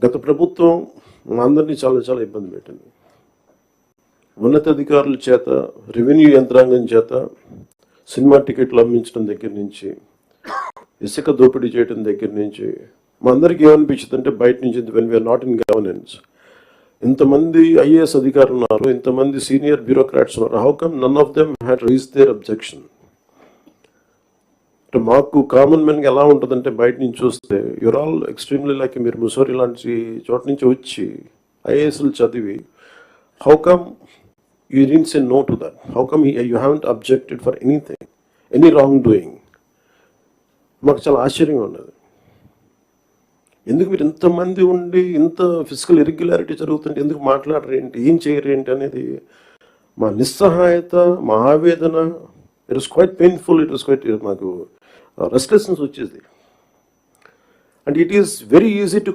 గత ప్రభుత్వం మా అందరినీ చాలా చాలా ఇబ్బంది పెట్టింది. ఉన్నతాధికారుల చేత, రెవెన్యూ యంత్రాంగం చేత సినిమా టికెట్లు అమ్మించడం దగ్గర నుంచి, ఇసుక దోపిడీ చేయడం దగ్గర నుంచి మా అందరికీ ఏమనిపించింది అంటే బయట నుంచి when we are not in governance, ఇంతమంది ఐఏఎస్ అధికారులు ఉన్నారు, ఇంతమంది సీనియర్ బ్యూరోక్రాట్స్ ఉన్నారు, how come none of them had raise their objection. మాకు కామన్ మెన్కి ఎలా ఉంటుందంటే బయట నుంచి చూస్తే యూర్ ఆల్ ఎక్స్ట్రీమ్లీ లైక్ మీరు ముసోరి లాంటి చోట నుంచి వచ్చి ఐఏఎస్లు చదివి how come you didn't say no to that, how come you haven't objected for anything, any wrong doing. మాకు చాలా ఆశ్చర్యంగా ఉన్నది. ఎందుకు మీరు ఇంతమంది ఉండి ఇంత ఫిజికల్ ఇర్రెగ్యులారిటీ జరుగుతుంటే ఎందుకు మాట్లాడరేంటి, ఏం చేయరేంటి అనేది మా నిస్సహాయత, మా ఆవేదన. It was quite painful, it was quite, మాకు రెస్ట్లెస్నెస్ వచ్చేది. And it is very easy to